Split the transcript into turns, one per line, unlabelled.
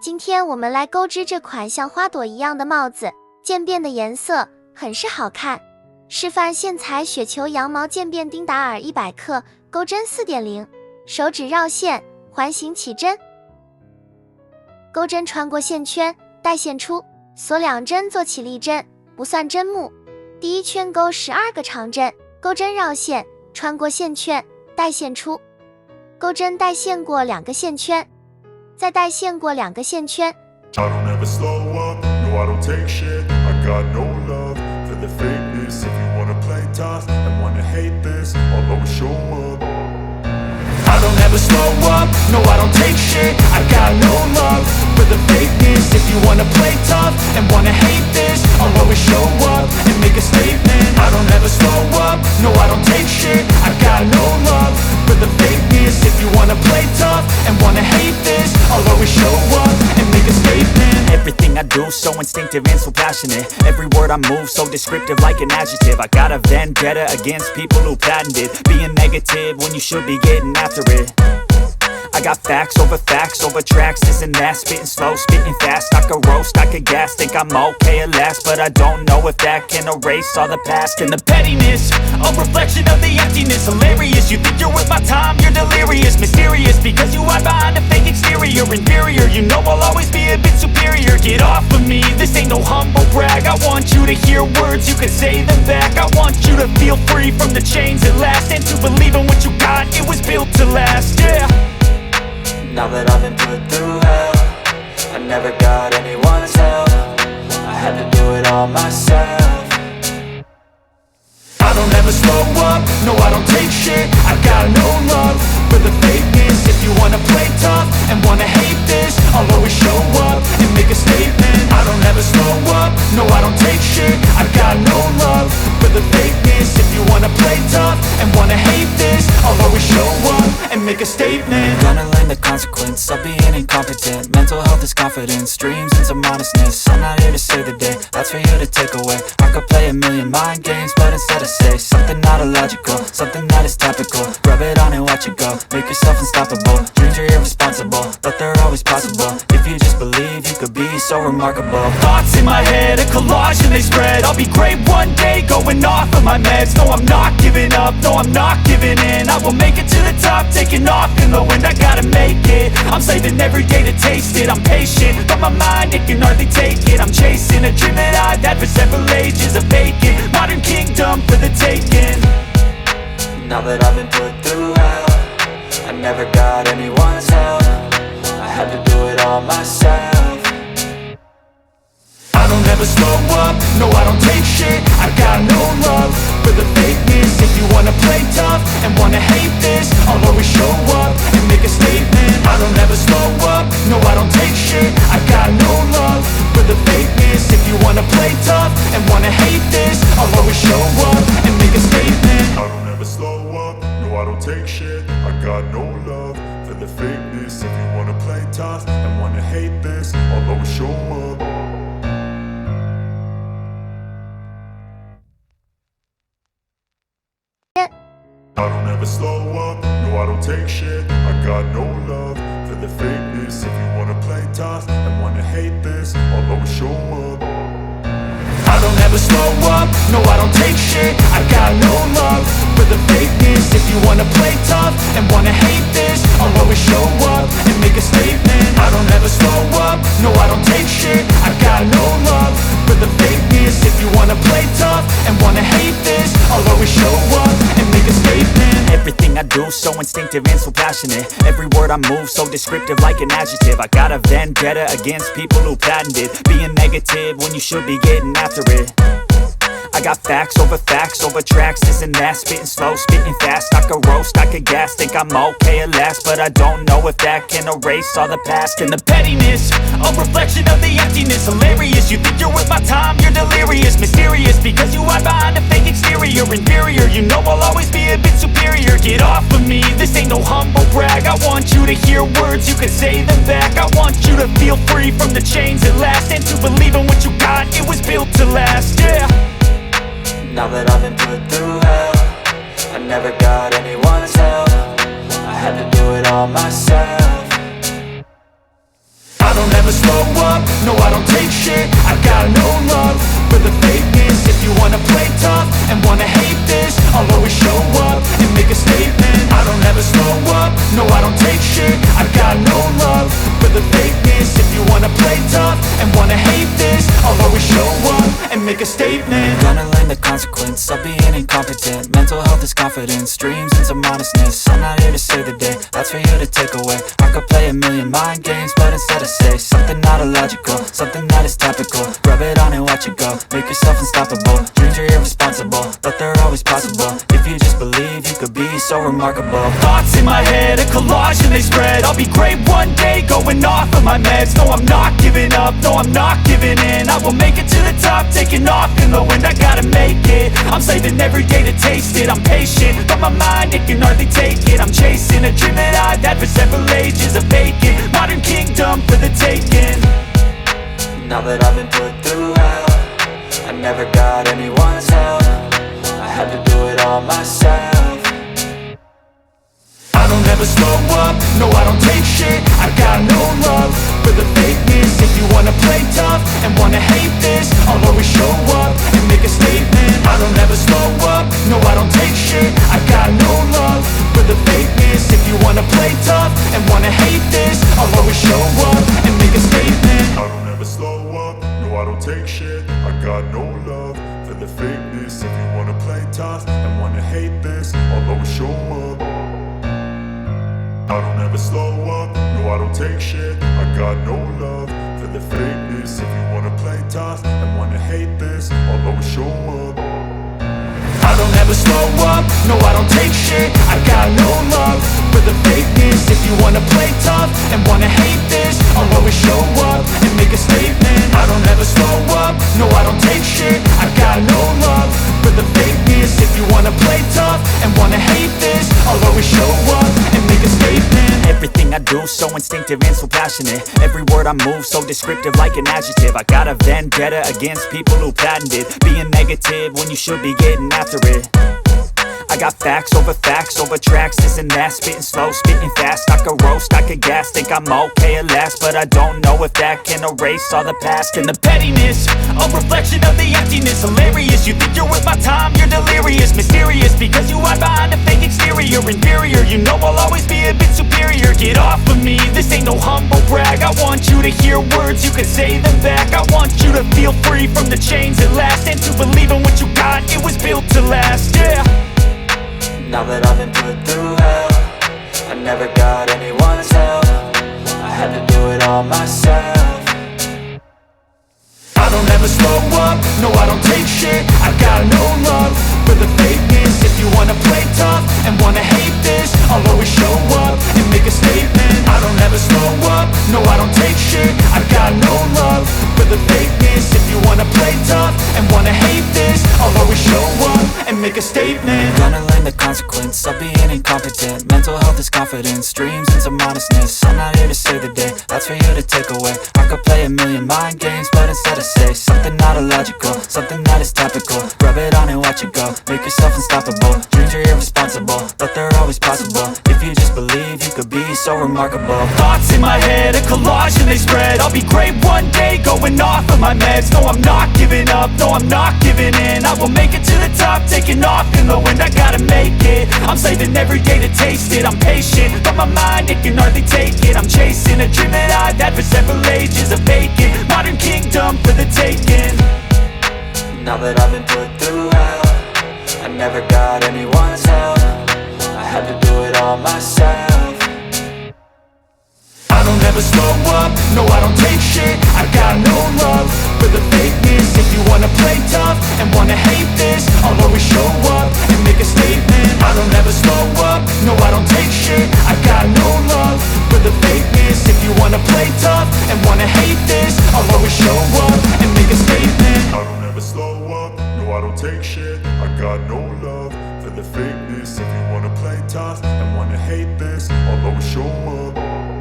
今天我们来钩织这款像花朵一样的帽子，渐变的颜色很是好看。示范线裁雪球羊毛渐变丁达尔100克，钩针 4.0， 手指绕线，环形起针，钩针穿过线圈，带线出，锁2针做起立针，不算针目。第一圈钩12个长针，钩针绕线，穿过线圈，带线出，钩针带线过2个线圈，再带线过2个线圈。
The fakeness, if you wanna play tough and wanna hate this, I'll always show up. I don't ever slow up, no I don't take shit. I got no love for the fakeness. If you wanna play tough and wanna hate this, I'll always show up and make a statement. I don't ever slow up, no I don't take shit. I got no love for the fakeness. If you wanna play tough and wanna hate this, I'll always show up and make a statement. Everything I do so instinctive and so passionate. Every word I move so descriptive like an adjective. I got a vendetta against people who patented being negative when you should be getting after it. I got facts over tracks, this and that. Spitting slow, spitting fast. I could roast, I could gas. Think I'm okay at last, but I don't know if that can erase all the past. And the pettiness, a reflection of the emptiness. Hilarious, you think you're worth my time, you're delirious. Mysterious, because you hide behind a fake exterior. Inferior, you know I'll always be a bit superior. Get off of me, this ain't no humble brag. I want you to hear words, you can say them back. I want you to feel free from the chains at last, and to believe in what you got, it was built to last, yeah. Now that I've been put through hell, I never got anyone's help. I had to do it all myself. I don't ever slow up, no I don't take shit. I got no love for the fakeness. If you wanna play tough and wanna hate this, I'll always show up and make a statement. I don't ever slow up, no I don't take shit. I got no love for the fakeness. If you wanna play tough and wanna hate this, I'll always show up and make a statement. Gonna learn the consequence of being incompetent. Mental health is confidence, dreams and some honestness. I'm not here to save the day, that's for you to take away. I could play a million mind games, but instead I say something not illogical, something that is topical. Rub it on and watch it go, make yourself unstoppable. Dreams are irresponsible, but they're always possible. If you just believe, you could be so remarkable. Thoughts in my head, a collage and they spread. I'll be great one day, going off of my meds. No, I'm not giving up, no, I'm not giving in. I will make it to the top, taking off in the wind. I gotta make it, I'm saving every day to taste it. I'm patient, but my mind, it can hardly take it. I'm chasing a dream that I've had for several ages. A vacant, modern kingdom for the taking. Now that I've been put through hell, I never got anyone's help. I had to do it all myself. I don't ever slow up, no I don't take shit. I got no love for the fakeness. If you wanna play tough and wanna hate this, I'll always show up and make a statement. I don't ever slow up, no I don't take shit. I got no love for the fakeness. If you wanna play tough and wanna hate this, I'll always show up and make a statement. I don't ever slow up, no I don't take shit. I got no love for the fakeness. If you wanna play tough and wanna hate this, I'll always show up. I don't ever slow up, no I don't take shit. I got no love for the fakeness. If you wanna play tough and wanna hate this, I'll always show up. I don't ever slow up, no I don't take shit. I got no love for the fakeness. If you wanna play tough and wanna hate this, I'll always show up and make a statement. I don't ever slow up, no I don't take shit. I got no love for the fakeness. If you wanna play tough and wanna hate this, I'll always show up and make a statement. Everything I do so instinctive and so passionate. Every word I move so descriptive like an adjective. I got a vendetta against people who patented being negative when you should be getting after it. I got facts over tracks, this and that. Spitting slow, spitting fast. I could roast, I could gas. Think I'm okay at last, but I don't know if that can erase all the past. And the pettiness, a reflection of the emptiness. Hilarious, you think you're worth my time, you're delirious. Mysterious, because you hide behind a fake exterior. Inferior, you know I'll always be a bit superior. Get off of me, this ain't no humble brag. I want you to hear words, you can say them back. I want you to feel free from the chains at last, and to believe in what you got, it was built to last, yeah. Now that I've been put through hell, I never got anyone's help. I had to do it all myself. I don't ever
never slow up, no I don't take shit. I got no love for the fakeness. If you wanna play tough and wanna hate this, I'll always show up and make a statement. I don't ever slow up, no I don't take shit. I got no love for the fakeness. If you wanna play tough and wanna hate this, I'll always show up and make a statement.
Gonna learn the consequence of being incompetent. Mental health is confidence, dreams and some honestness. I'm not here to save the day, that's for you to take away. I could play a million mind games, but instead I say something not illogical, something that is topical. Rub it on and watch it go, make yourself unstoppable. Dreams are irresponsible, but they're always possible. If you just believe, you could be so remarkable.
Thoughts in my head, a collage and they spread. I'll be great one day, going off of my meds. No, I'm not giving up, no, I'm not giving in. I will make it to the top, taking off in the wind. I gotta make it, I'm saving every day to taste it. I'm patient, but my mind, it can hardly take it. I'm chasing a dream that I've had for several ages. A vacant, modern kingdom for the taking.
Now that I've been put through hell, I never got anyone's help. I had to do it all myself.
I don't ever slow up, no I don't take shit. I got no love for the fakeness. If you wanna play tough and wanna hate this, I'll always show up and make a statement. I don't ever slow up, no I don't take shit. I got no love for the fakeness. If you wanna play tough and wanna hate this, I'll always show up and make a statement.
I don't ever slow up, no I don't take shit. I got no love for the fakeness. If you wanna play tough and wanna hate this, I'll always show up. I don't ever slow up, no I don't take shit. I got no love for the fakeness. If you wanna play tough and wanna hate this, I'll always show up.
I don't ever slow up, no I don't take shit. I got no love for the fakeness. If you wanna play tough and wanna hate this, I'll always show up and make a statement. I don't ever slow up, no I don't take shit. I got no love for the fakeness. If you wanna play tough and wanna hate this, I'll always show up and make a statement.
Everything I do so instinctive and so passionate. Every word I move so descriptive like an adjective. I got a vendetta against people who patented being negative when you should be getting after it. I got facts over tracks, this and that. Spitting slow, spitting fast. I could roast, I could gas. Think I'm okay at last, but I don't know if that can erase all the past.
And the pettiness, a reflection of the emptiness. Hilarious, you think you're worth my time, you're delirious. Mysterious, because you hide behind a fake exterior. Inferior, you know I'll always be a bit superior. Get off of me, this ain't no humble brag. I want you to hear words, you can say them back. I want you to feel free from the chains at last, and to believe in what you got, it was built to last, yeah.
Now that I've been put through hell, I never got anyone's help. I had to do it all myself.
I don't ever slow up, no I don't take shit. I got no love for the fakeness. If you wanna play tough and wanna hate this, I'll always show up and make a statement. I don't ever slow up, no I don't take shit. I got no love for the fakeness. If you wanna play tough and wanna hate this, I'll always show up and make a statement.
Gonna learn the consequence of being incompetent. Mental health is confidence, dreams and some honestness. I'm not here to save the day, that's for you to take away. I could play a million mind games, but instead I say something not illogical, something that is topical. Rub it on and watch it go, make yourself unstoppable. Dreams are irresponsible, but they're always possible. If you just believe, you could be so remarkable.
Thoughts in my head, a collage and they spread. I'll be great one day, going off of my meds. No, I'm not giving up, no, I'm not giving in. I will make it to the top, taking off in the wind. I gotta make it, I'm saving every day to taste it. I'm patient, but my mind, it can hardly take it. I'm chasing a dream that I've had for several ages. A vacant, modern kingdom for the taking.
Now that I've been put through hell, I never got anyone's help. I had to do it all myself.
I don't ever slow up, no I don't take shit. I got no love for the fakeness. If you wanna play tough and wanna hate this, I'll always show up and make a statement. I don't ever slow up, no I don't take shit. I got no love for the fakeness. If you wanna play tough and wanna hate this, I'll always show up and make a statement.
I don't ever slow up, no I don't take shit. I got no love for the fakeness. If you wanna play tough and wanna hate this, I'll always show up.